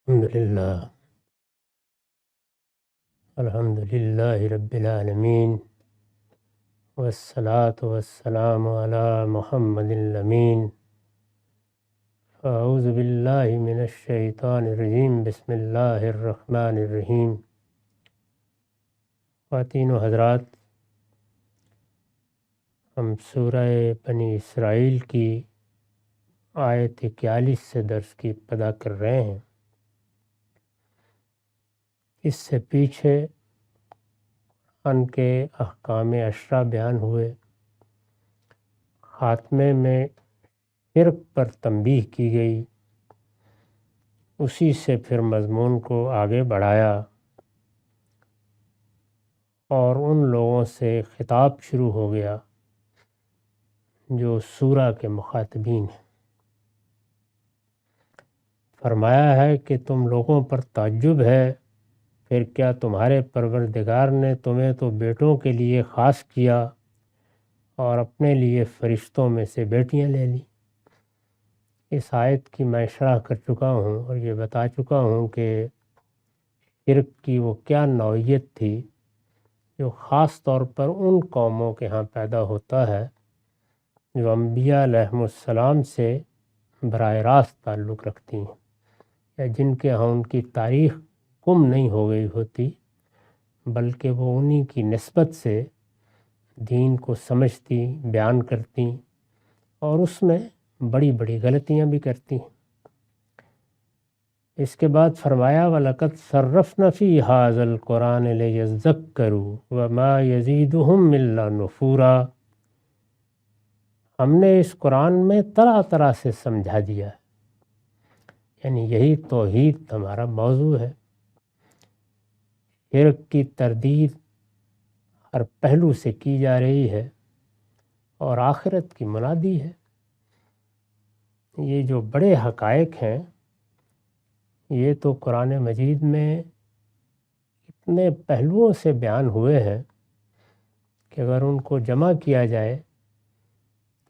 الحمد للہ رب العالمین والصلاة والسلام علی محمد الامین اعوذ باللہ من الشیطان الرجیم بسم اللہ الرحمن الرحیم۔ خواتین و حضرات، ہم سورہ بنی اسرائیل کی آیت 41 سے درس کی ابتدا کر رہے ہیں۔ اس سے پیچھے قرآن کے احکام 10 بیان ہوئے، خاتمے میں شرک پر تنبیہ کی گئی، اسی سے پھر مضمون کو آگے بڑھایا اور ان لوگوں سے خطاب شروع ہو گیا جو سورہ کے مخاطبین ہیں۔ فرمایا ہے کہ تم لوگوں پر تعجب ہے، پھر کیا تمہارے پروردگار نے تمہیں تو بیٹوں کے لیے خاص کیا اور اپنے لیے فرشتوں میں سے بیٹیاں لے لی۔ اس آیت کی میں شرح کر چکا ہوں اور یہ بتا چکا ہوں کہ شرک کی وہ کیا نوعیت تھی جو خاص طور پر ان قوموں کے ہاں پیدا ہوتا ہے جو انبیاء علیہم السلام سے براہ راست تعلق رکھتی ہیں، یا جن کے ہاں ان کی تاریخ گم نہیں ہو گئی ہوتی، بلکہ وہ انہی کی نسبت سے دین کو سمجھتی، بیان کرتی اور اس میں بڑی بڑی غلطیاں بھی کرتی ہیں۔ اس کے بعد فرمایا وَلَقَدْ صَرَّفْنَا فِي هَذَا الْقُرْآنِ لِيَذَّكَّرُوا وَمَا يَزِيدُهُمْ إِلَّا نُفُورًا۔ ہم نے اس قرآن میں طرح طرح سے سمجھا دیا ہے، یعنی یہی توحید ہمارا موضوع ہے۔ شرک کی تردید ہر پہلو سے کی جا رہی ہے اور آخرت کی منادی ہے۔ یہ جو بڑے حقائق ہیں یہ تو قرآن مجید میں اتنے پہلوؤں سے بیان ہوئے ہیں کہ اگر ان کو جمع کیا جائے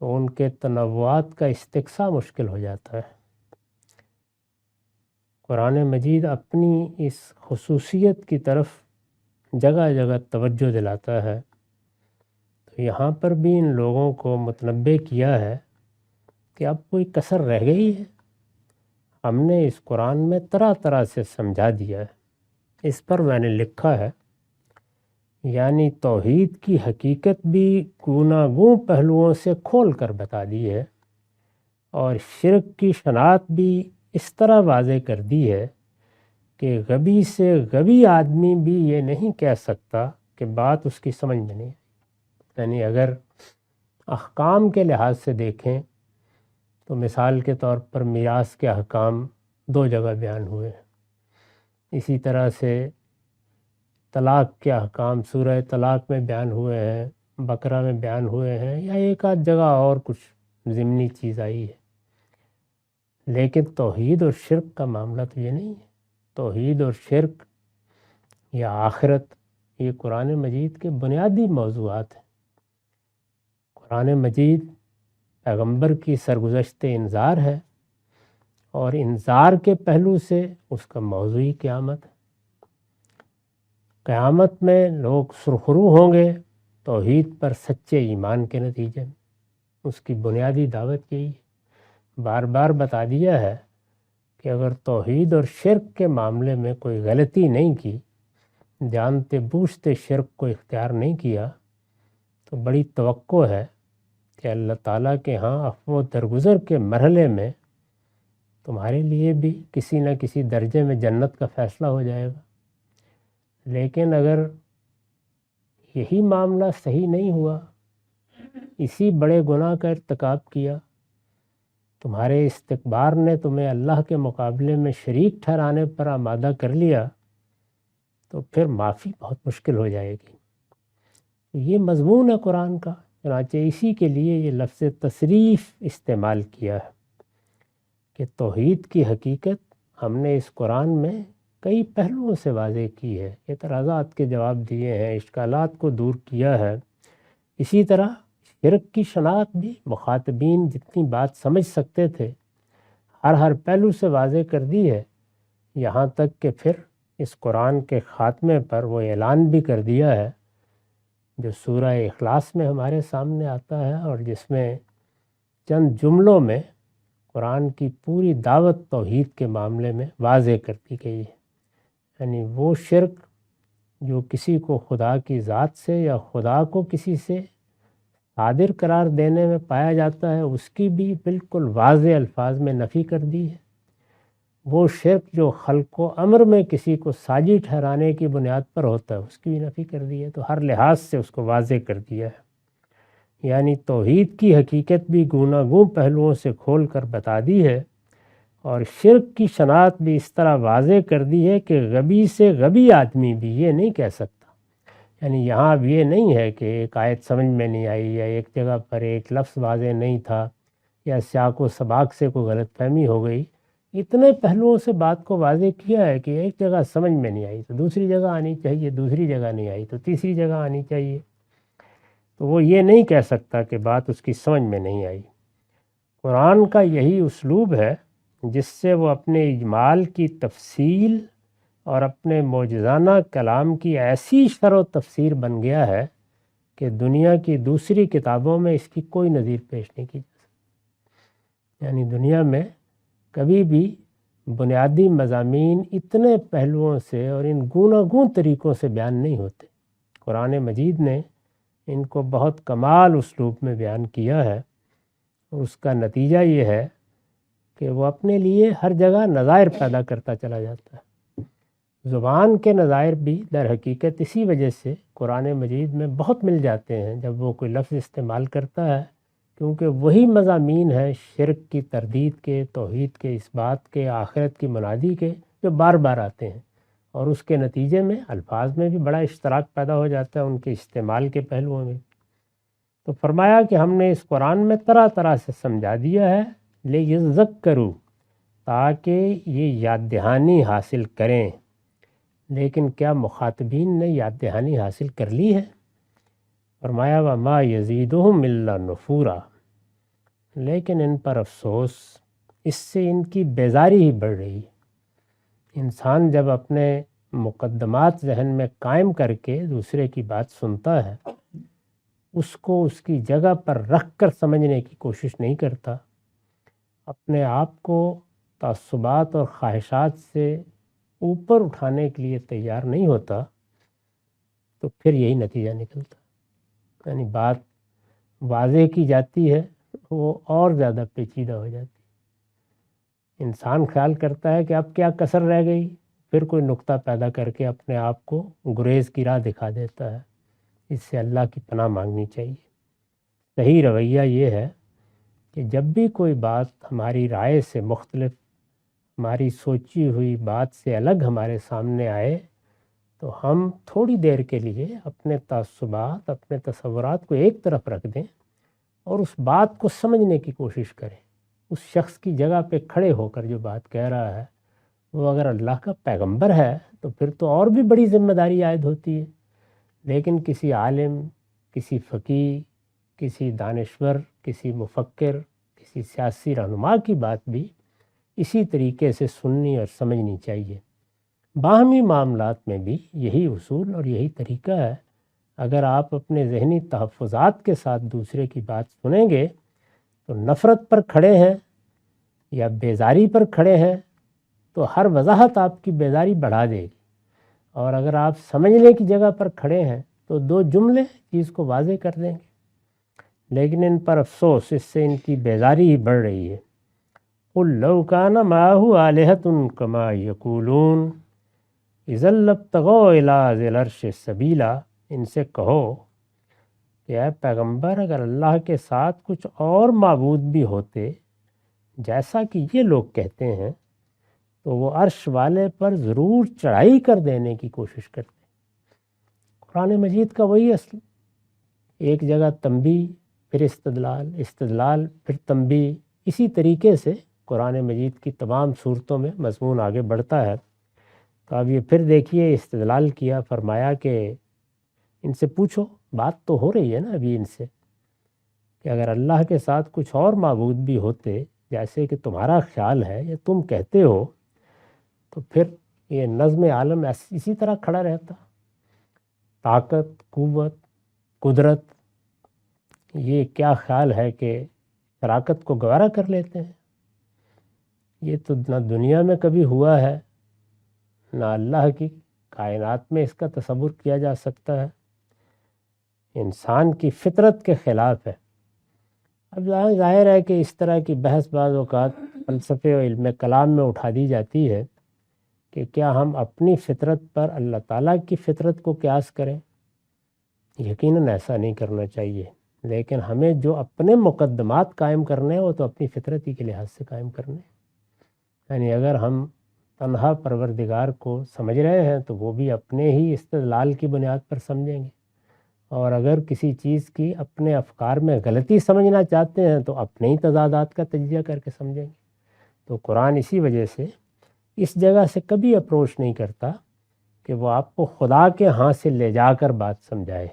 تو ان کے تنوعات کا استقصا مشکل ہو جاتا ہے۔ قرآن مجید اپنی اس خصوصیت کی طرف جگہ جگہ توجہ دلاتا ہے، تو یہاں پر بھی ان لوگوں کو متنبہ کیا ہے کہ اب کوئی کسر رہ گئی ہے۔ ہم نے اس قرآن میں طرح طرح سے سمجھا دیا ہے۔ اس پر میں نے لکھا ہے، یعنی توحید کی حقیقت بھی گوناگوں پہلوؤں سے کھول کر بتا دی ہے اور شرک کی شناخت بھی اس طرح واضح کر دی ہے کہ غبی سے غبی آدمی بھی یہ نہیں کہہ سکتا کہ بات اس کی سمجھ میں نہیں آئی۔ یعنی اگر احکام کے لحاظ سے دیکھیں تو مثال کے طور پر میراث کے احکام 2 جگہ بیان ہوئے ہیں، اسی طرح سے طلاق کے احکام سورہ طلاق میں بیان ہوئے ہیں، بقرہ میں بیان ہوئے ہیں، یا ایک آدھ جگہ اور کچھ ضمنی چیز آئی ہے۔ لیکن توحید اور شرک کا معاملہ تو یہ نہیں ہے۔ توحید اور شرک یا آخرت یہ قرآن مجید کے بنیادی موضوعات ہیں۔ قرآن مجید پیغمبر کی سرگزشت انذار ہے اور انذار کے پہلو سے اس کا موضوعی قیامت ہے۔ قیامت میں لوگ سرخرو ہوں گے توحید پر سچے ایمان کے نتیجے میں۔ اس کی بنیادی دعوت یہی ہے۔ بار بار بتا دیا ہے کہ اگر توحید اور شرک کے معاملے میں کوئی غلطی نہیں کی، جانتے بوجھتے شرک کو اختیار نہیں کیا، تو بڑی توقع ہے کہ اللہ تعالیٰ کے ہاں عفو و درگزر کے مرحلے میں تمہارے لیے بھی کسی نہ کسی درجے میں جنت کا فیصلہ ہو جائے گا۔ لیکن اگر یہی معاملہ صحیح نہیں ہوا، اسی بڑے گناہ کا ارتکاب کیا، تمہارے استکبار نے تمہیں اللہ کے مقابلے میں شریک ٹھہرانے پر آمادہ کر لیا، تو پھر معافی بہت مشکل ہو جائے گی۔ یہ مضمون ہے قرآن کا، چنانچہ اسی کے لیے یہ لفظ تصریف استعمال کیا ہے کہ توحید کی حقیقت ہم نے اس قرآن میں کئی پہلوؤں سے واضح کی ہے، اعتراضات کے جواب دیے ہیں، اشکالات کو دور کیا ہے۔ اسی طرح شرک کی شناخت بھی مخاطبین جتنی بات سمجھ سکتے تھے ہر پہلو سے واضح کر دی ہے، یہاں تک کہ پھر اس قرآن کے خاتمے پر وہ اعلان بھی کر دیا ہے جو سورہ اخلاص میں ہمارے سامنے آتا ہے، اور جس میں چند جملوں میں قرآن کی پوری دعوت توحید کے معاملے میں واضح کر دی گئی ہے۔ یعنی وہ شرک جو کسی کو خدا کی ذات سے یا خدا کو کسی سے قادر قرار دینے میں پایا جاتا ہے، اس کی بھی بالکل واضح الفاظ میں نفی کر دی ہے۔ وہ شرک جو خلق و امر میں کسی کو ساجی ٹھہرانے کی بنیاد پر ہوتا ہے، اس کی بھی نفی کر دی ہے۔ تو ہر لحاظ سے اس کو واضح کر دیا ہے، یعنی توحید کی حقیقت بھی گوناگوں پہلوؤں سے کھول کر بتا دی ہے، اور شرک کی شناخت بھی اس طرح واضح کر دی ہے کہ غبی سے غبی آدمی بھی یہ نہیں کہہ سکتا۔ یعنی یہاں اب یہ نہیں ہے کہ ایک آیت سمجھ میں نہیں آئی، یا ایک جگہ پر ایک لفظ واضح نہیں تھا، یا سیاق و سباق سے کوئی غلط فہمی ہو گئی۔ اتنے پہلوؤں سے بات کو واضح کیا ہے کہ ایک جگہ سمجھ میں نہیں آئی تو دوسری جگہ آنی چاہیے، دوسری جگہ نہیں آئی تو تیسری جگہ آنی چاہیے۔ تو وہ یہ نہیں کہہ سکتا کہ بات اس کی سمجھ میں نہیں آئی۔ قرآن کا یہی اسلوب ہے جس سے وہ اپنے اجمال کی تفصیل اور اپنے معجزانہ کلام کی ایسی شرح و تفسیر بن گیا ہے کہ دنیا کی دوسری کتابوں میں اس کی کوئی نظیر پیش نہیں کی جا سکتی۔ یعنی دنیا میں کبھی بھی بنیادی مضامین اتنے پہلوؤں سے اور ان گوناگوں طریقوں سے بیان نہیں ہوتے۔ قرآن مجید نے ان کو بہت کمال اسلوب میں بیان کیا ہے، اور اس کا نتیجہ یہ ہے کہ وہ اپنے لیے ہر جگہ نظائر پیدا کرتا چلا جاتا ہے۔ زبان کے نظائر بھی در حقیقت اسی وجہ سے قرآن مجید میں بہت مل جاتے ہیں جب وہ کوئی لفظ استعمال کرتا ہے، کیونکہ وہی مضامین ہیں شرک کی تردید کے، توحید کے، اس بات کے، آخرت کی منادی کے، جو بار بار آتے ہیں، اور اس کے نتیجے میں الفاظ میں بھی بڑا اشتراک پیدا ہو جاتا ہے ان کے استعمال کے پہلوؤں میں۔ تو فرمایا کہ ہم نے اس قرآن میں طرح طرح سے سمجھا دیا ہے لِیَذَّکَّرُوا، تاکہ یہ یاد دہانی حاصل کریں۔ لیکن کیا مخاطبین نے یاد دہانی حاصل کر لی ہے؟ فرمایا وَمَا يَزِيدُهُمْ إِلَّا نُفُورًا، لیکن ان پر افسوس، اس سے ان کی بیزاری ہی بڑھ رہی ہے۔ انسان جب اپنے مقدمات ذہن میں قائم کر کے دوسرے کی بات سنتا ہے، اس کو اس کی جگہ پر رکھ کر سمجھنے کی کوشش نہیں کرتا، اپنے آپ کو تعصبات اور خواہشات سے اوپر اٹھانے کے لیے تیار نہیں ہوتا، تو پھر یہی نتیجہ نکلتا۔ یعنی بات واضح کی جاتی ہے، وہ اور زیادہ پیچیدہ ہو جاتی ہے۔ انسان خیال کرتا ہے کہ اب کیا کسر رہ گئی، پھر کوئی نقطہ پیدا کر کے اپنے آپ کو گریز کی راہ دکھا دیتا ہے۔ اس سے اللہ کی پناہ مانگنی چاہیے۔ صحیح رویہ یہ ہے کہ جب بھی کوئی بات ہماری رائے سے مختلف، ہماری سوچی ہوئی بات سے الگ ہمارے سامنے آئے، تو ہم تھوڑی دیر کے لیے اپنے تعصبات، اپنے تصورات کو ایک طرف رکھ دیں، اور اس بات کو سمجھنے کی کوشش کریں۔ اس شخص کی جگہ پہ کھڑے ہو کر جو بات کہہ رہا ہے، وہ اگر اللہ کا پیغمبر ہے تو پھر تو اور بھی بڑی ذمہ داری عائد ہوتی ہے۔ لیکن کسی عالم، کسی فقیہ، کسی دانشور، کسی مفکر، کسی سیاسی رہنما کی بات بھی اسی طریقے سے سننی اور سمجھنی چاہیے۔ باہمی معاملات میں بھی یہی اصول اور یہی طریقہ ہے۔ اگر آپ اپنے ذہنی تحفظات کے ساتھ دوسرے کی بات سنیں گے تو نفرت پر کھڑے ہیں یا بیزاری پر کھڑے ہیں، تو ہر وضاحت آپ کی بیزاری بڑھا دے گی، اور اگر آپ سمجھنے کی جگہ پر کھڑے ہیں تو دو جملے چیز کو واضح کر دیں گے۔ لیکن ان پر افسوس، اس سے ان کی بیزاری ہی بڑھ رہی ہے۔ قُلْ لَوْ كَانَ مَعَهُ آلِهَةٌ كَمَا يَقُولُونَ إِذًا لَابْتَغَوْا إِلَىٰ ذِي الْعَرْشِ سَبِيلًا، ان سے کہو کہ اے پیغمبر، اگر اللہ کے ساتھ کچھ اور معبود بھی ہوتے جیسا کہ یہ لوگ کہتے ہیں، تو وہ عرش والے پر ضرور چڑھائی کر دینے کی کوشش کرتے۔ قرآن مجید کا وہی اصل، ایک جگہ تنبیہ، پھر استدلال، استدلال پھر تنبیہ، اسی طریقے سے قرآن مجید کی تمام صورتوں میں مضمون آگے بڑھتا ہے۔ تو اب یہ پھر دیکھیے، استدلال کیا، فرمایا کہ ان سے پوچھو، بات تو ہو رہی ہے نا ابھی ان سے، کہ اگر اللہ کے ساتھ کچھ اور معبود بھی ہوتے جیسے کہ تمہارا خیال ہے یا تم کہتے ہو، تو پھر یہ نظم عالم اسی طرح کھڑا رہتا۔ طاقت، قوت، قدرت، یہ کیا خیال ہے کہ شراکت کو گوارا کر لیتے ہیں؟ یہ تو نہ دنیا میں کبھی ہوا ہے، نہ اللہ کی کائنات میں اس کا تصور کیا جا سکتا ہے، انسان کی فطرت کے خلاف ہے۔ اب ظاہر ہے کہ اس طرح کی بحث بعض اوقات فلسفے و علم کلام میں اٹھا دی جاتی ہے کہ کیا ہم اپنی فطرت پر اللہ تعالیٰ کی فطرت کو قیاس کریں؟ یقیناً ایسا نہیں کرنا چاہیے، لیکن ہمیں جو اپنے مقدمات قائم کرنے ہیں وہ تو اپنی فطرتی کے لحاظ سے قائم کرنے ہیں۔ یعنی اگر ہم تنہا پروردگار کو سمجھ رہے ہیں تو وہ بھی اپنے ہی استدلال کی بنیاد پر سمجھیں گے، اور اگر کسی چیز کی اپنے افکار میں غلطی سمجھنا چاہتے ہیں تو اپنے ہی تضادات کا تجزیہ کر کے سمجھیں گے۔ تو قرآن اسی وجہ سے اس جگہ سے کبھی اپروچ نہیں کرتا کہ وہ آپ کو خدا کے ہاں سے لے جا کر بات سمجھائے۔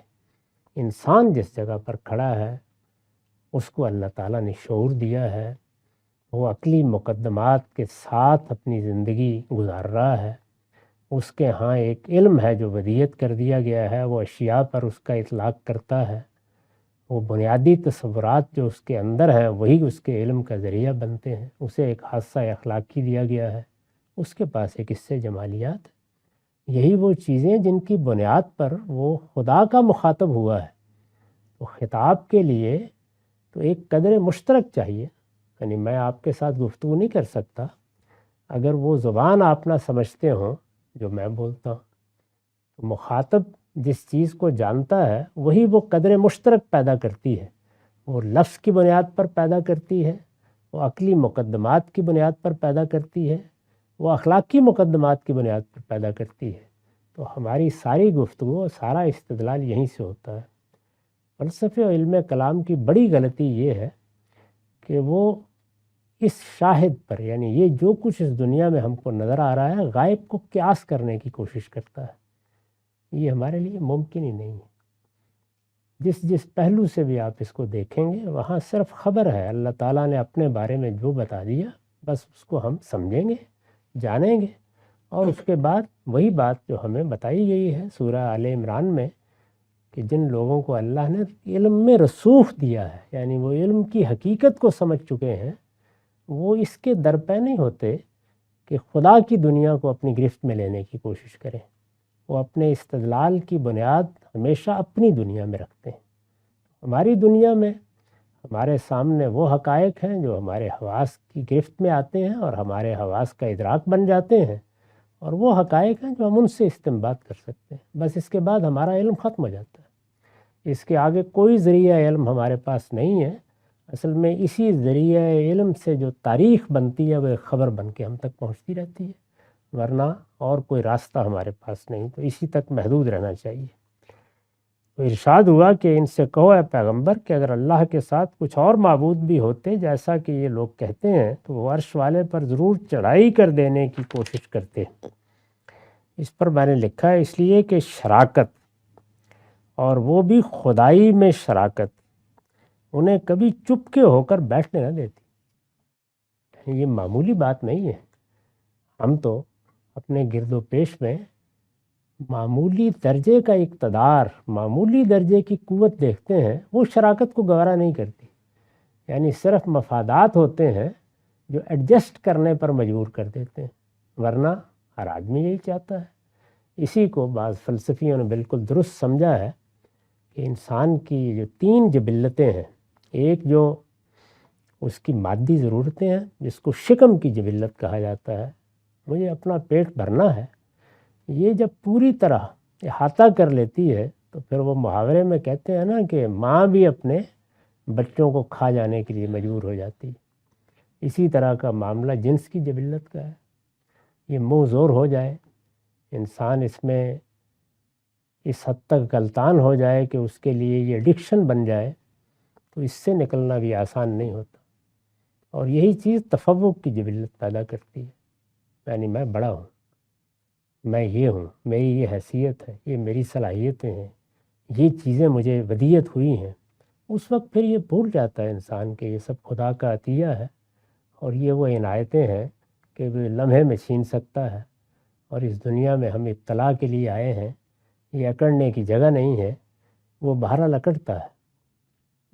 انسان جس جگہ پر کھڑا ہے اس کو اللہ تعالیٰ نے شعور دیا ہے، وہ عقلی مقدمات کے ساتھ اپنی زندگی گزار رہا ہے، اس کے ہاں ایک علم ہے جو ودیت کر دیا گیا ہے، وہ اشیاء پر اس کا اطلاق کرتا ہے، وہ بنیادی تصورات جو اس کے اندر ہیں وہی اس کے علم کا ذریعہ بنتے ہیں، اسے ایک حادثہ اخلاقی دیا گیا ہے، اس کے پاس ایک حصے جمالیات ہے۔ یہی وہ چیزیں جن کی بنیاد پر وہ خدا کا مخاطب ہوا ہے۔ تو خطاب کے لیے تو ایک قدر مشترک چاہیے، یعنی میں آپ کے ساتھ گفتگو نہیں کر سکتا اگر وہ زبان آپ نہ سمجھتے ہوں جو میں بولتا ہوں۔ تو مخاطب جس چیز کو جانتا ہے وہی وہ قدر مشترک پیدا کرتی ہے، وہ لفظ کی بنیاد پر پیدا کرتی ہے، وہ عقلی مقدمات کی بنیاد پر پیدا کرتی ہے، وہ اخلاقی مقدمات کی بنیاد پر پیدا کرتی ہے۔ تو ہماری ساری گفتگو، سارا استدلال یہیں سے ہوتا ہے۔ فلسفے و علم کلام کی بڑی غلطی یہ ہے کہ وہ اس شاہد پر، یعنی یہ جو کچھ اس دنیا میں ہم کو نظر آ رہا ہے، غائب کو قیاس کرنے کی کوشش کرتا ہے۔ یہ ہمارے لیے ممکن ہی نہیں ہے۔ جس پہلو سے بھی آپ اس کو دیکھیں گے وہاں صرف خبر ہے، اللہ تعالیٰ نے اپنے بارے میں جو بتا دیا بس اس کو ہم سمجھیں گے، جانیں گے، اور اس کے بعد وہی بات جو ہمیں بتائی گئی ہے سورہ آل عمران میں کہ جن لوگوں کو اللہ نے علم میں رسوخ دیا ہے، یعنی وہ علم کی حقیقت کو سمجھ چکے ہیں، وہ اس کے درپے نہیں ہوتے کہ خدا کی دنیا کو اپنی گرفت میں لینے کی کوشش کریں۔ وہ اپنے استدلال کی بنیاد ہمیشہ اپنی دنیا میں رکھتے ہیں۔ ہماری دنیا میں ہمارے سامنے وہ حقائق ہیں جو ہمارے حواس کی گرفت میں آتے ہیں اور ہمارے حواس کا ادراک بن جاتے ہیں، اور وہ حقائق ہیں جو ہم ان سے استنباط کر سکتے ہیں۔ بس اس کے بعد ہمارا علم ختم ہو جاتا ہے، اس کے آگے کوئی ذریعہ علم ہمارے پاس نہیں ہے۔ اصل میں اسی ذریعہ علم سے جو تاریخ بنتی ہے وہ ایک خبر بن کے ہم تک پہنچتی رہتی ہے، ورنہ اور کوئی راستہ ہمارے پاس نہیں، تو اسی تک محدود رہنا چاہیے۔ تو ارشاد ہوا کہ ان سے کہو اے پیغمبر کہ اگر اللہ کے ساتھ کچھ اور معبود بھی ہوتے جیسا کہ یہ لوگ کہتے ہیں تو وہ عرش والے پر ضرور چڑھائی کر دینے کی کوشش کرتے۔ اس پر میں نے لکھا ہے اس لیے کہ شراکت، اور وہ بھی خدائی میں شراکت، انہیں کبھی چپ کے ہو کر بیٹھنے نہ دیتی۔ یہ معمولی بات نہیں ہے۔ ہم تو اپنے گرد و پیش میں معمولی درجے کا اقتدار، معمولی درجے کی قوت دیکھتے ہیں، وہ شراکت کو گوارا نہیں کرتی۔ یعنی صرف مفادات ہوتے ہیں جو ایڈجسٹ کرنے پر مجبور کر دیتے ہیں، ورنہ ہر آدمی یہی چاہتا ہے۔ اسی کو بعض فلسفیوں نے بالکل درست سمجھا ہے کہ انسان کی جو 3 جبلتیں ہیں، ایک جو اس کی مادی ضرورتیں ہیں جس کو شکم کی جبلت کہا جاتا ہے، مجھے اپنا پیٹ بھرنا ہے، یہ جب پوری طرح احاطہ کر لیتی ہے تو پھر وہ محاورے میں کہتے ہیں نا کہ ماں بھی اپنے بچوں کو کھا جانے کے لیے مجبور ہو جاتی ہے۔ اسی طرح کا معاملہ جنس کی جبلت کا ہے۔ یہ منہ زور ہو جائے، انسان اس میں اس حد تک غلطان ہو جائے کہ اس کے لیے یہ ایڈکشن بن جائے، تو اس سے نکلنا بھی آسان نہیں ہوتا۔ اور یہی چیز تفوق کی جبلت پیدا کرتی ہے، یعنی میں بڑا ہوں، میں یہ ہوں، میری یہ حیثیت ہے، یہ میری صلاحیتیں ہیں، یہ چیزیں مجھے ودیت ہوئی ہیں۔ اس وقت پھر یہ بھول جاتا ہے انسان کہ یہ سب خدا کا عطیہ ہے، اور یہ وہ عنایتیں ہیں کہ وہ لمحے میں چھین سکتا ہے، اور اس دنیا میں ہم ابتلا کے لیے آئے ہیں، یہ اکڑنے کی جگہ نہیں ہے، وہ بہرحال اکڑتا ہے۔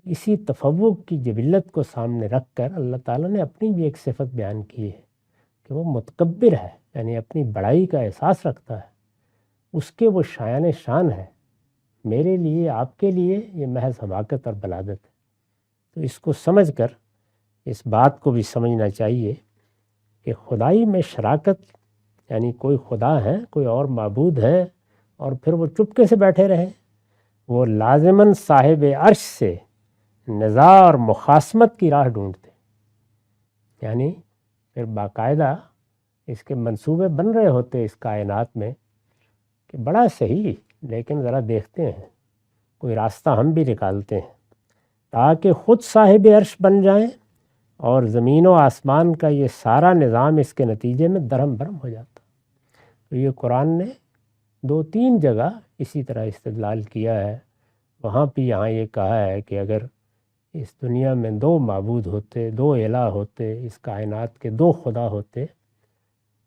اسی تفوق کی جبلت کو سامنے رکھ کر اللہ تعالیٰ نے اپنی بھی ایک صفت بیان کی ہے کہ وہ متکبر ہے، یعنی اپنی بڑائی کا احساس رکھتا ہے، اس کے وہ شایان شان ہے۔ میرے لیے، آپ کے لیے یہ محض حماقت اور بلادت ہے۔ تو اس کو سمجھ کر اس بات کو بھی سمجھنا چاہیے کہ خدائی میں شراکت، یعنی کوئی خدا ہے، کوئی اور معبود ہے، اور پھر وہ چپکے سے بیٹھے رہے، وہ لازماً صاحب عرش سے نزاع اور مخاصمت کی راہ ڈھونڈتے، یعنی پھر باقاعدہ اس کے منصوبے بن رہے ہوتے اس کائنات میں کہ بڑا صحیح، لیکن ذرا دیکھتے ہیں، کوئی راستہ ہم بھی نکالتے ہیں تاکہ خود صاحب عرش بن جائیں، اور زمین و آسمان کا یہ سارا نظام اس کے نتیجے میں درہم برہم ہو جاتا۔ تو یہ قرآن نے 2-3 جگہ اسی طرح استدلال کیا ہے۔ وہاں بھی یہاں یہ کہا ہے کہ اگر اس دنیا میں 2 معبود ہوتے، 2 الہ ہوتے، اس کائنات کے 2 خدا ہوتے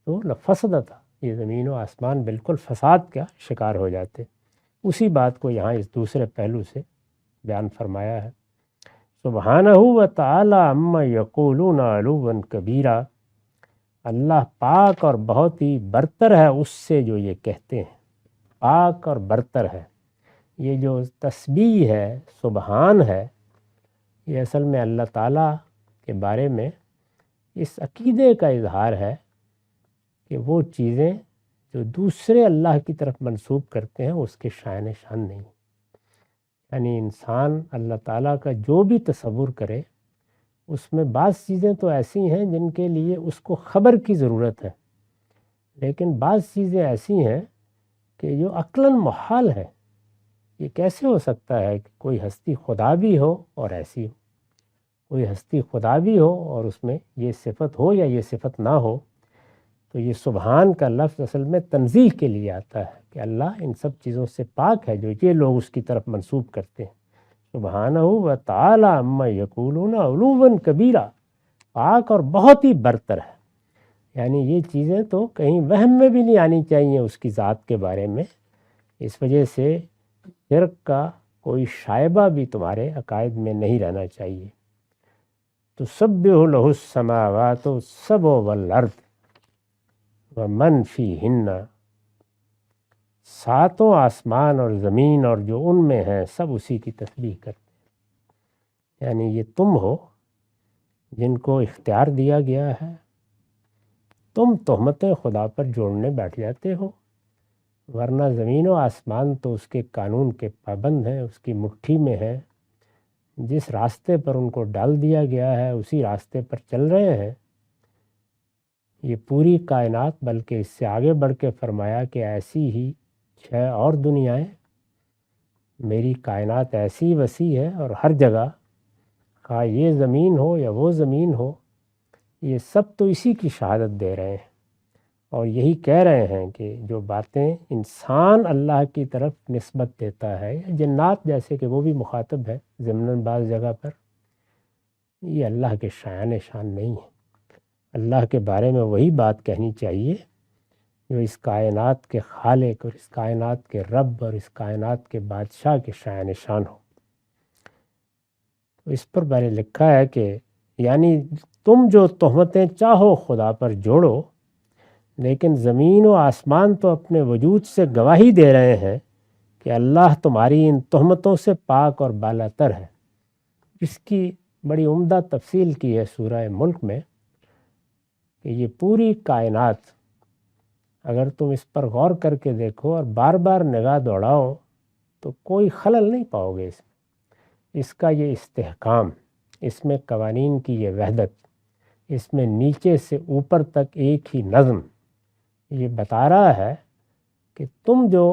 تو لفسدتا، یہ زمین و آسمان بالکل فساد کا شکار ہو جاتے۔ اسی بات کو یہاں اس دوسرے پہلو سے بیان فرمایا ہے۔ سبحانہ و تعالی عما یقولون علوا کبیرا، اللہ پاک اور بہت ہی برتر ہے اس سے جو یہ کہتے ہیں، پاک اور برتر ہے۔ یہ جو تسبیح ہے، سبحان ہے، یہ اصل میں اللہ تعالیٰ کے بارے میں اس عقیدے کا اظہار ہے کہ وہ چیزیں جو دوسرے اللہ کی طرف منسوب کرتے ہیں اس کے شایان شان نہیں، یعنی انسان اللہ تعالیٰ کا جو بھی تصور کرے اس میں بعض چیزیں تو ایسی ہیں جن کے لیے اس کو خبر کی ضرورت ہے، لیکن بعض چیزیں ایسی ہیں کہ جو عقلاً محال ہے۔ یہ کیسے ہو سکتا ہے کہ کوئی ہستی خدا بھی ہو اور ایسی ہو، کوئی ہستی خدا بھی ہو اور اس میں یہ صفت ہو یا یہ صفت نہ ہو؟ تو یہ سبحان کا لفظ اصل میں تنزیہ کے لیے آتا ہے کہ اللہ ان سب چیزوں سے پاک ہے جو یہ لوگ اس کی طرف منسوب کرتے ہیں۔ سبحانہ و تعالی عما یقولون علوا کبیرا، پاک اور بہت ہی برتر ہے، یعنی یہ چیزیں تو کہیں وہم میں بھی نہیں آنی چاہیے اس کی ذات کے بارے میں۔ اس وجہ سے شرک کا کوئی شائبہ بھی تمہارے عقائد میں نہیں رہنا چاہیے۔ تسبح لہ السماوات السبع والارض ومن فیہن، 7 آسمان اور زمین اور جو ان میں ہیں سب اسی کی تسبیح کرتے ہیں، یعنی یہ تم ہو جن کو اختیار دیا گیا ہے، تم تہمتیں خدا پر جوڑنے بیٹھ جاتے ہو، ورنہ زمین و آسمان تو اس کے قانون کے پابند ہیں، اس کی مٹھی میں ہے، جس راستے پر ان کو ڈال دیا گیا ہے اسی راستے پر چل رہے ہیں۔ یہ پوری کائنات، بلکہ اس سے آگے بڑھ کے فرمایا کہ ایسی ہی 6 اور دنیایں، میری کائنات ایسی وسیع ہے اور ہر جگہ، خواہ یہ زمین ہو یا وہ زمین ہو، یہ سب تو اسی کی شہادت دے رہے ہیں، اور یہی کہہ رہے ہیں کہ جو باتیں انسان اللہ کی طرف نسبت دیتا ہے، یا جنات جیسے کہ وہ بھی مخاطب ہے ضمناً بعض جگہ پر، یہ اللہ کے شایان شان نہیں ہے۔ اللہ کے بارے میں وہی بات کہنی چاہیے جو اس کائنات کے خالق اور اس کائنات کے رب اور اس کائنات کے بادشاہ کے شایان شان ہو۔ تو اس پر میں نے لکھا ہے کہ یعنی تم جو تہمتیں چاہو خدا پر جوڑو، لیکن زمین و آسمان تو اپنے وجود سے گواہی دے رہے ہیں کہ اللہ تمہاری ان تہمتوں سے پاک اور بالا تر ہے۔ اس کی بڑی عمدہ تفصیل کی ہے سورہ ملک میں کہ یہ پوری کائنات، اگر تم اس پر غور کر کے دیکھو اور بار بار نگاہ دوڑاؤ تو کوئی خلل نہیں پاؤ گے اس میں۔ اس کا یہ استحکام، اس میں قوانین کی یہ وحدت، اس میں نیچے سے اوپر تک ایک ہی نظم، یہ بتا رہا ہے کہ تم جو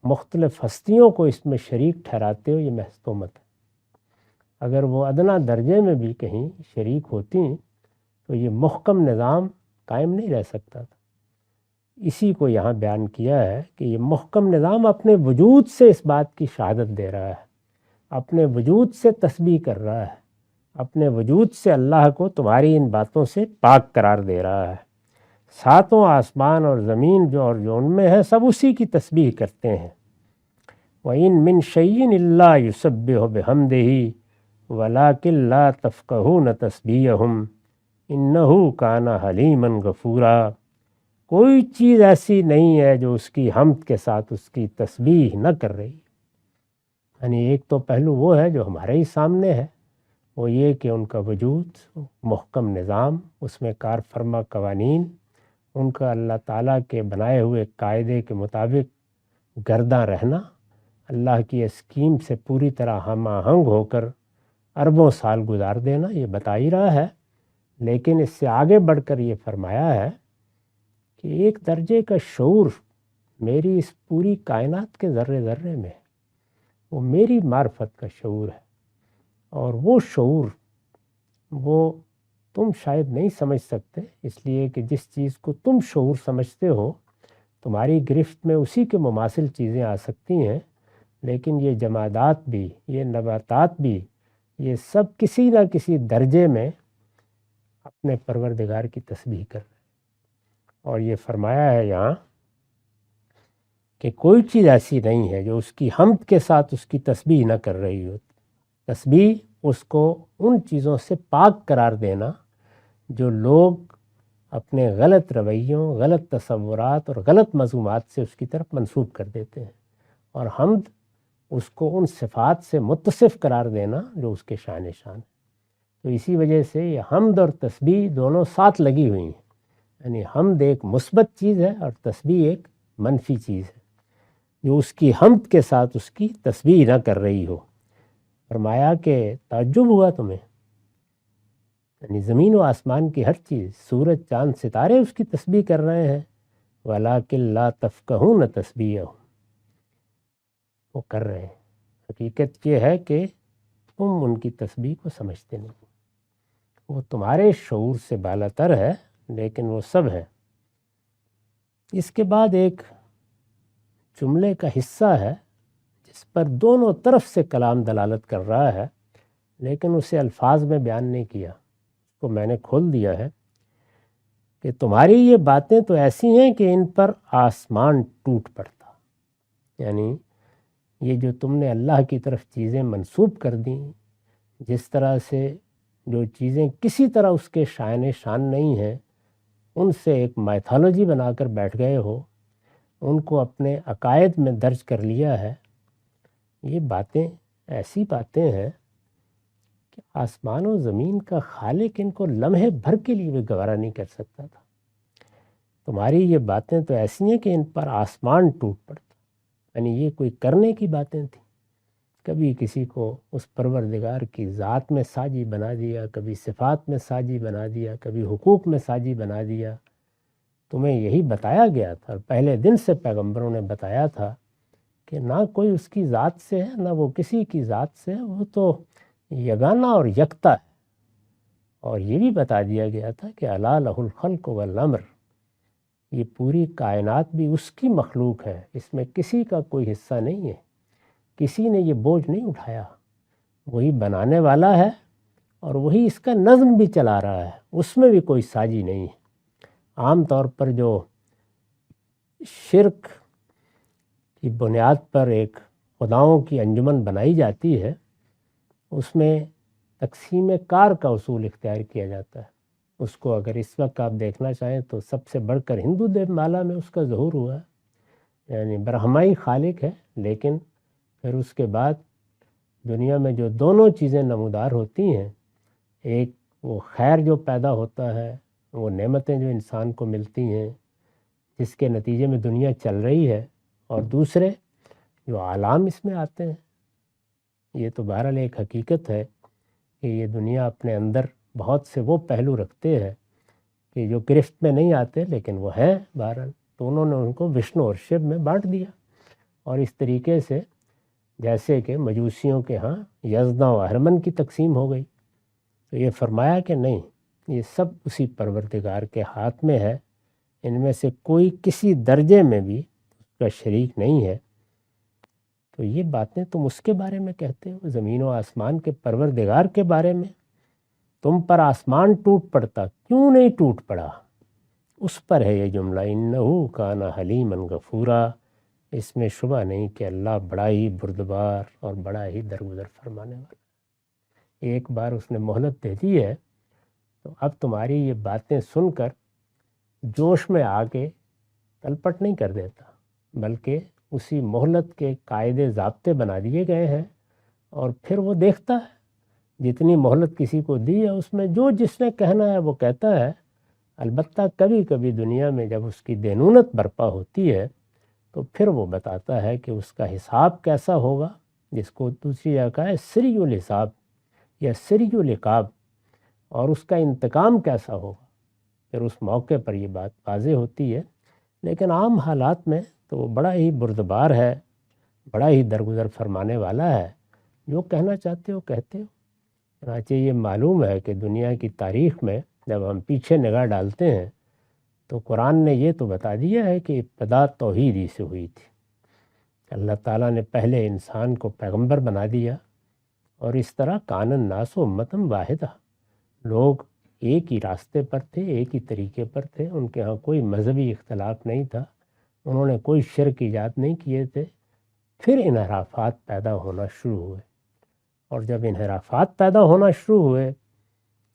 مختلف ہستیوں کو اس میں شریک ٹھہراتے ہو یہ محض تہمت ہے۔ اگر وہ ادنا درجے میں بھی کہیں شریک ہوتی تو یہ محکم نظام قائم نہیں رہ سکتا تھا۔ اسی کو یہاں بیان کیا ہے کہ یہ محکم نظام اپنے وجود سے اس بات کی شہادت دے رہا ہے، اپنے وجود سے تسبیح کر رہا ہے، اپنے وجود سے اللہ کو تمہاری ان باتوں سے پاک قرار دے رہا ہے۔ ساتوں آسمان اور زمین جو ان میں ہے سب اسی کی تسبیح کرتے ہیں۔ وَإِن مِّن شَيْءٍ إِلَّا يُسَبِّحُ بِحَمْدِهِ وَلَٰكِن لَّا تَفْقَهُونَ تَسْبِيحَهُمْ إِنَّهُ كَانَ حَلِيمًا غَفُورًا۔ کوئی چیز ایسی نہیں ہے جو اس کی حمد کے ساتھ اس کی تسبیح نہ کر رہی۔ یعنی ایک تو پہلو وہ ہے جو ہمارے ہی سامنے ہے، وہ یہ کہ ان کا وجود، محکم نظام، اس میں کار فرما قوانین، ان کا اللہ تعالیٰ کے بنائے ہوئے قاعدے کے مطابق گرداں رہنا، اللہ کی اسکیم سے پوری طرح ہم آہنگ ہو کر اربوں سال گزار دینا، یہ بتا ہی رہا ہے۔ لیکن اس سے آگے بڑھ کر یہ فرمایا ہے کہ ایک درجے کا شعور میری اس پوری کائنات کے ذرے ذرے میں ہے، وہ میری معرفت کا شعور ہے، اور وہ شعور وہ تم شاید نہیں سمجھ سکتے، اس لیے کہ جس چیز کو تم شعور سمجھتے ہو تمہاری گرفت میں اسی کے مماثل چیزیں آ سکتی ہیں، لیکن یہ جمادات بھی، یہ نباتات بھی، یہ سب کسی نہ کسی درجے میں اپنے پروردگار کی تسبیح کر رہے ہیں۔ اور یہ فرمایا ہے یہاں کہ کوئی چیز ایسی نہیں ہے جو اس کی حمد کے ساتھ اس کی تسبیح نہ کر رہی ہو۔ تسبیح اس کو ان چیزوں سے پاک قرار دینا جو لوگ اپنے غلط رویوں، غلط تصورات اور غلط مضمومات سے اس کی طرف منسوب کر دیتے ہیں، اور حمد اس کو ان صفات سے متصف قرار دینا جو اس کے شان شان ہے۔ تو اسی وجہ سے یہ حمد اور تسبیح دونوں ساتھ لگی ہوئی ہیں، یعنی حمد ایک مثبت چیز ہے اور تسبیح ایک منفی چیز ہے جو اس کی حمد کے ساتھ اس کی تسبیح نہ کر رہی ہو۔ فرمایا کہ تعجب ہوا تمہیں، یعنی زمین و آسمان کی ہر چیز، سورج چاند ستارے اس کی تسبیح کر رہے ہیں، وَلَٰكِن لَّا تَفْقَهُونَ تَسْبِيحَهُمْ، وہ کر رہے ہیں۔ حقیقت یہ ہے کہ تم ان کی تسبیح کو سمجھتے نہیں، وہ تمہارے شعور سے بالا تر ہے، لیکن وہ سب ہے۔ اس کے بعد ایک جملے کا حصہ ہے جس پر دونوں طرف سے کلام دلالت کر رہا ہے، لیکن اسے الفاظ میں بیان نہیں کیا، اس کو میں نے کھول دیا ہے کہ تمہاری یہ باتیں تو ایسی ہیں کہ ان پر آسمان ٹوٹ پڑتا، یعنی یہ جو تم نے اللہ کی طرف چیزیں منسوب کر دیں، جس طرح سے جو چیزیں کسی طرح اس کے شائن شان نہیں ہیں، ان سے ایک مائتھالوجی بنا کر بیٹھ گئے ہو، ان کو اپنے عقائد میں درج کر لیا ہے، یہ باتیں ایسی باتیں ہیں کہ آسمان و زمین کا خالق ان کو لمحے بھر کے لیے بھی گوارا نہیں کر سکتا تھا۔ تمہاری یہ باتیں تو ایسی ہیں کہ ان پر آسمان ٹوٹ پڑتا، یعنی یہ کوئی کرنے کی باتیں تھیں۔ کبھی کسی کو اس پروردگار کی ذات میں ساجی بنا دیا، کبھی صفات میں ساجی بنا دیا، کبھی حقوق میں ساجی بنا دیا۔ تمہیں یہی بتایا گیا تھا، اور پہلے دن سے پیغمبروں نے بتایا تھا کہ نہ کوئی اس کی ذات سے ہے، نہ وہ کسی کی ذات سے ہے، وہ تو یگانہ اور یکتا ہے۔ اور یہ بھی بتا دیا گیا تھا کہ الا لہ الخلق والامر، یہ پوری کائنات بھی اس کی مخلوق ہے، اس میں کسی کا کوئی حصہ نہیں ہے، کسی نے یہ بوجھ نہیں اٹھایا، وہی بنانے والا ہے اور وہی اس کا نظم بھی چلا رہا ہے، اس میں بھی کوئی ساجی نہیں ہے۔ عام طور پر جو شرک کی بنیاد پر ایک خداؤں کی انجمن بنائی جاتی ہے، اس میں تقسیم کار کا اصول اختیار کیا جاتا ہے۔ اس کو اگر اس وقت آپ دیکھنا چاہیں تو سب سے بڑھ کر ہندو دیو مالا میں اس کا ظہور ہوا ہے، یعنی برہمائی خالق ہے، لیکن پھر اس کے بعد دنیا میں جو دونوں چیزیں نمودار ہوتی ہیں، ایک وہ خیر جو پیدا ہوتا ہے، وہ نعمتیں جو انسان کو ملتی ہیں جس کے نتیجے میں دنیا چل رہی ہے، اور دوسرے جو عالم اس میں آتے ہیں۔ یہ تو بہرحال ایک حقیقت ہے کہ یہ دنیا اپنے اندر بہت سے وہ پہلو رکھتے ہیں کہ جو گرفت میں نہیں آتے، لیکن وہ ہیں بہرحال، تو انہوں نے ان کو وشنو اور شیو میں بانٹ دیا۔ اور اس طریقے سے جیسے کہ مجوسیوں کے ہاں یزداں و اہرمن کی تقسیم ہو گئی، تو یہ فرمایا کہ نہیں، یہ سب اسی پروردگار کے ہاتھ میں ہے، ان میں سے کوئی کسی درجے میں بھی اس کا شریک نہیں ہے۔ تو یہ باتیں تم اس کے بارے میں کہتے ہو، زمین و آسمان کے پروردگار کے بارے میں۔ تم پر آسمان ٹوٹ پڑتا، کیوں نہیں ٹوٹ پڑا؟ اس پر ہے یہ جملہ انہو کان حلیما غفورا، اس میں شبہ نہیں کہ اللہ بڑا ہی بردبار اور بڑا ہی درگزر فرمانے والا۔ ایک بار اس نے مہلت دے دی ہے تو اب تمہاری یہ باتیں سن کر جوش میں آ کے تلپٹ نہیں کر دیتا، بلکہ اسی مہلت کے قاعدے ضابطے بنا دیے گئے ہیں، اور پھر وہ دیکھتا ہے جتنی مہلت کسی کو دی ہے اس میں جو جس نے کہنا ہے وہ کہتا ہے۔ البتہ کبھی کبھی دنیا میں جب اس کی دینونت برپا ہوتی ہے تو پھر وہ بتاتا ہے کہ اس کا حساب کیسا ہوگا، جس کو دوسری جگہ کہا ہے سری الحساب یا سری العقاب، اور اس کا انتقام کیسا ہوگا، پھر اس موقع پر یہ بات واضح ہوتی ہے۔ لیکن عام حالات میں تو وہ بڑا ہی بردبار ہے، بڑا ہی درگزر فرمانے والا ہے، جو کہنا چاہتے ہو کہتے ہو۔ چنانچہ یہ معلوم ہے کہ دنیا کی تاریخ میں جب ہم پیچھے نگاہ ڈالتے ہیں تو قرآن نے یہ تو بتا دیا ہے کہ ابتدا توحید ہی سے ہوئی تھی۔ اللہ تعالیٰ نے پہلے انسان کو پیغمبر بنا دیا، اور اس طرح کان الناس امتً واحدہ، لوگ ایک ہی راستے پر تھے، ایک ہی طریقے پر تھے، ان کے ہاں کوئی مذہبی اختلاف نہیں تھا، انہوں نے کوئی شرک ایجاد نہیں کیے تھے۔ پھر انحرافات پیدا ہونا شروع ہوئے، اور جب انحرافات پیدا ہونا شروع ہوئے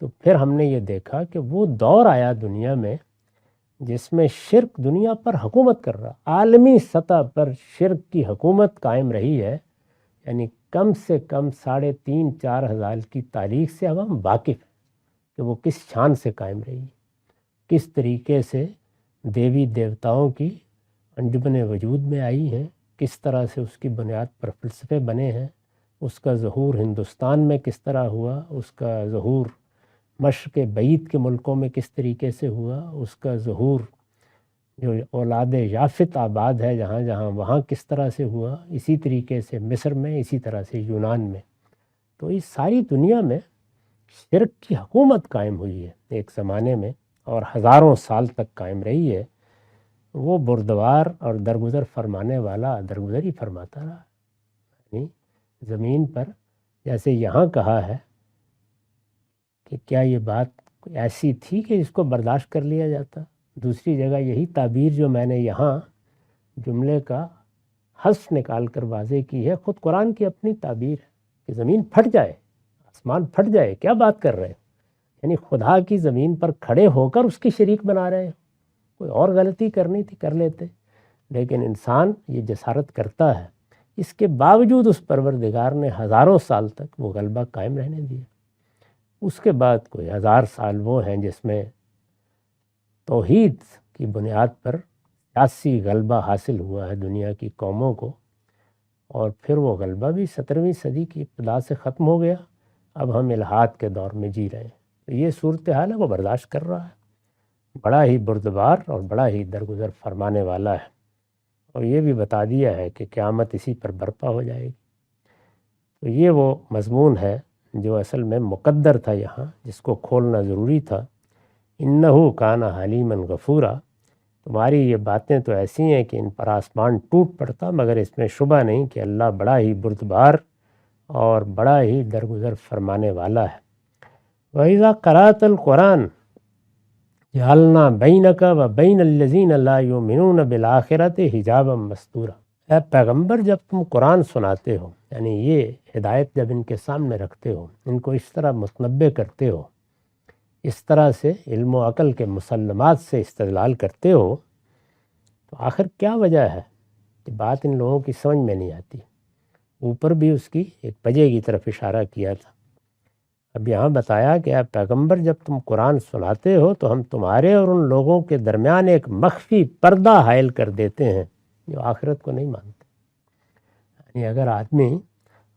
تو پھر ہم نے یہ دیکھا کہ وہ دور آیا دنیا میں جس میں شرک دنیا پر حکومت کر رہا، عالمی سطح پر شرک کی حکومت قائم رہی ہے۔ یعنی کم سے کم 3,500-4,000 کی تاریخ سے اب ہم واقف ہیں کہ وہ کس شان سے قائم رہی، کس طریقے سے دیوی دیوتاؤں کی انجمنیں وجود میں آئی ہیں، کس طرح سے اس کی بنیاد پر فلسفے بنے ہیں، اس کا ظہور ہندوستان میں کس طرح ہوا، اس کا ظہور مشرق بعید کے ملکوں میں کس طریقے سے ہوا، اس کا ظہور جو اولاد یافت آباد ہے جہاں جہاں وہاں کس طرح سے ہوا، اسی طریقے سے مصر میں، اسی طرح سے یونان میں۔ تو اس ساری دنیا میں شرک کی حکومت قائم ہوئی ہے ایک زمانے میں، اور ہزاروں سال تک قائم رہی ہے۔ وہ بردبار اور درگزر فرمانے والا درگزر ہی فرماتا رہا، یعنی زمین پر جیسے یہاں کہا ہے کہ کیا یہ بات ایسی تھی کہ اس کو برداشت کر لیا جاتا، دوسری جگہ یہی تعبیر جو میں نے یہاں جملے کا حذف نکال کر واضح کی ہے، خود قرآن کی اپنی تعبیر ہے کہ زمین پھٹ جائے، آسمان پھٹ جائے، کیا بات کر رہے ہیں؟ یعنی خدا کی زمین پر کھڑے ہو کر اس کی شریک بنا رہے ہیں، کوئی اور غلطی کرنی تھی کر لیتے، لیکن انسان یہ جسارت کرتا ہے۔ اس کے باوجود اس پروردگار نے ہزاروں سال تک وہ غلبہ قائم رہنے دیا۔ اس کے بعد کوئی 1000 سال وہ ہیں جس میں توحید کی بنیاد پر سیاسی غلبہ حاصل ہوا ہے دنیا کی قوموں کو، اور پھر وہ غلبہ بھی 17ویں صدی کی ابتدا سے ختم ہو گیا۔ اب ہم الحاد کے دور میں جی رہے ہیں، تو یہ صورتحال ہے وہ برداشت کر رہا ہے، بڑا ہی بردبار اور بڑا ہی درگزر فرمانے والا ہے، اور یہ بھی بتا دیا ہے کہ قیامت اسی پر برپا ہو جائے گی۔ تو یہ وہ مضمون ہے جو اصل میں مقدر تھا یہاں، جس کو کھولنا ضروری تھا۔ انہو کان حلیما غفورا، تمہاری یہ باتیں تو ایسی ہیں کہ ان پر آسمان ٹوٹ پڑتا، مگر اس میں شبہ نہیں کہ اللہ بڑا ہی بردبار اور بڑا ہی درگزر فرمانے والا ہے۔ وَإِذَا قَرَأْتَ الْقُرْآنَ جَعَلْنَا بَيْنَكَ وَبَيْنَ الَّذِينَ لَا يُؤْمِنُونَ بِالْآخِرَةِ حِجَابًا مَسْتُورًا، اے پیغمبر جب تم قرآن سناتے ہو، یعنی یہ ہدایت جب ان کے سامنے رکھتے ہو، ان کو اس طرح متنبع کرتے ہو، اس طرح سے علم و عقل کے مسلمات سے استدلال کرتے ہو، تو آخر کیا وجہ ہے کہ بات ان لوگوں کی سمجھ میں نہیں آتی؟ اوپر بھی اس کی ایک وجہ کی طرف اشارہ کیا تھا، اب یہاں بتایا کہ اے پیغمبر جب تم قرآن سناتے ہو تو ہم تمہارے اور ان لوگوں کے درمیان ایک مخفی پردہ حائل کر دیتے ہیں جو آخرت کو نہیں مانتے۔ یعنی اگر آدمی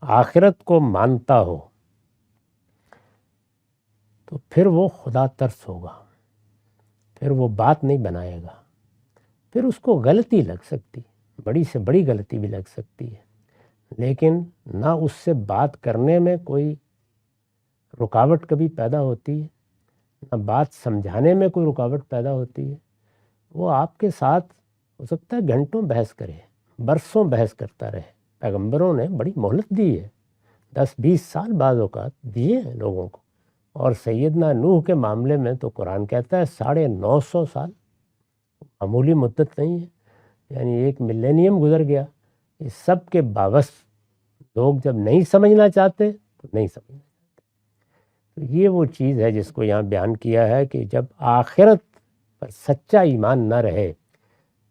آخرت کو مانتا ہو تو پھر وہ خدا ترس ہوگا، پھر وہ بات نہیں بنائے گا، پھر اس کو غلطی لگ سکتی، بڑی سے بڑی غلطی بھی لگ سکتی ہے، لیکن نہ اس سے بات کرنے میں کوئی رکاوٹ کبھی پیدا ہوتی ہے، نہ بات سمجھانے میں کوئی رکاوٹ پیدا ہوتی ہے۔ وہ آپ کے ساتھ ہو سکتا ہے گھنٹوں بحث کرے، برسوں بحث کرتا رہے۔ پیغمبروں نے بڑی مہلت دی ہے، 10-20 سال بعض اوقات دیے ہیں لوگوں کو، اور سیدنا نوح کے معاملے میں تو قرآن کہتا ہے 950 سال معمولی مدت نہیں ہے، یعنی ایک ملینیم گزر گیا۔ اس سب کے باوجود لوگ جب نہیں سمجھنا چاہتے تو نہیں سمجھنا چاہتے۔ تو یہ وہ چیز ہے جس کو یہاں بیان کیا ہے کہ جب آخرت پر سچا ایمان نہ رہے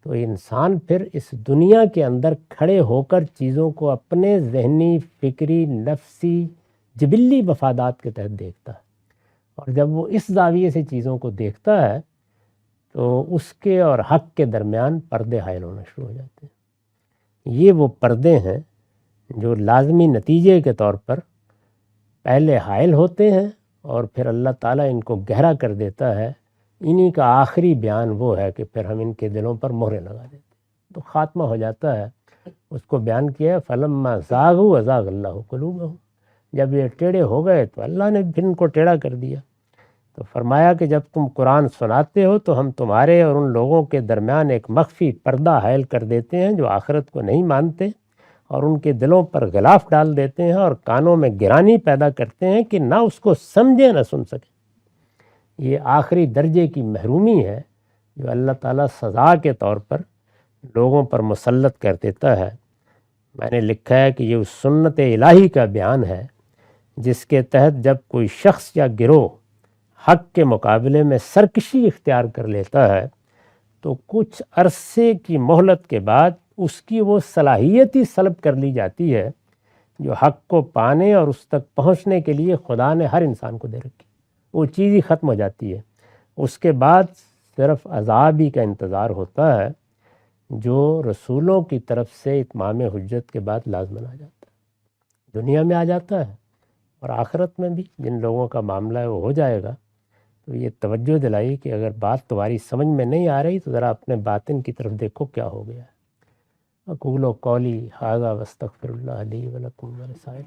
تو انسان پھر اس دنیا کے اندر کھڑے ہو کر چیزوں کو اپنے ذہنی، فکری، نفسی، جبلی مفادات کے تحت دیکھتا ہے، اور جب وہ اس زاویے سے چیزوں کو دیکھتا ہے تو اس کے اور حق کے درمیان پردے حائل ہونا شروع ہو جاتے ہیں۔ یہ وہ پردے ہیں جو لازمی نتیجے کے طور پر پہلے حائل ہوتے ہیں اور پھر اللہ تعالیٰ ان کو گہرا کر دیتا ہے۔ انہی کا آخری بیان وہ ہے کہ پھر ہم ان کے دلوں پر مہریں لگا دیتے ہیں، تو خاتمہ ہو جاتا ہے۔ اس کو بیان کیا ہے فَلَمَّا زَاغُوا أَزَاغَ اللَّهُ قُلُوبَهُمْ، جب یہ ٹیڑھے ہو گئے تو اللہ نے پھر ان کو ٹیڑھا کر دیا۔ تو فرمایا کہ جب تم قرآن سناتے ہو تو ہم تمہارے اور ان لوگوں کے درمیان ایک مخفی پردہ حائل کر دیتے ہیں جو آخرت کو نہیں مانتے، اور ان کے دلوں پر غلاف ڈال دیتے ہیں اور کانوں میں گرانی پیدا کرتے ہیں کہ نہ اس کو سمجھے نہ سن سکیں۔ یہ آخری درجے کی محرومی ہے جو اللہ تعالیٰ سزا کے طور پر لوگوں پر مسلط کر دیتا ہے۔ میں نے لکھا ہے کہ یہ اس سنت الہی کا بیان ہے جس کے تحت جب کوئی شخص یا گروہ حق کے مقابلے میں سرکشی اختیار کر لیتا ہے تو کچھ عرصے کی مہلت کے بعد اس کی وہ صلاحیت ہی سلب کر لی جاتی ہے جو حق کو پانے اور اس تک پہنچنے کے لیے خدا نے ہر انسان کو دے رکھی۔ وہ چیز ہی ختم ہو جاتی ہے۔ اس کے بعد صرف عذاب ہی کا انتظار ہوتا ہے جو رسولوں کی طرف سے اتمام حجت کے بعد لازماً آ جاتا ہے، دنیا میں آ جاتا ہے، اور آخرت میں بھی جن لوگوں کا معاملہ ہے وہ ہو جائے گا۔ تو یہ توجہ دلائی کہ اگر بات تمہاری سمجھ میں نہیں آ رہی تو ذرا اپنے باطن کی طرف دیکھو کیا ہو گیا ہے۔ اقول قولی ھذا واستغفر اللہ لی ولکم ولسائر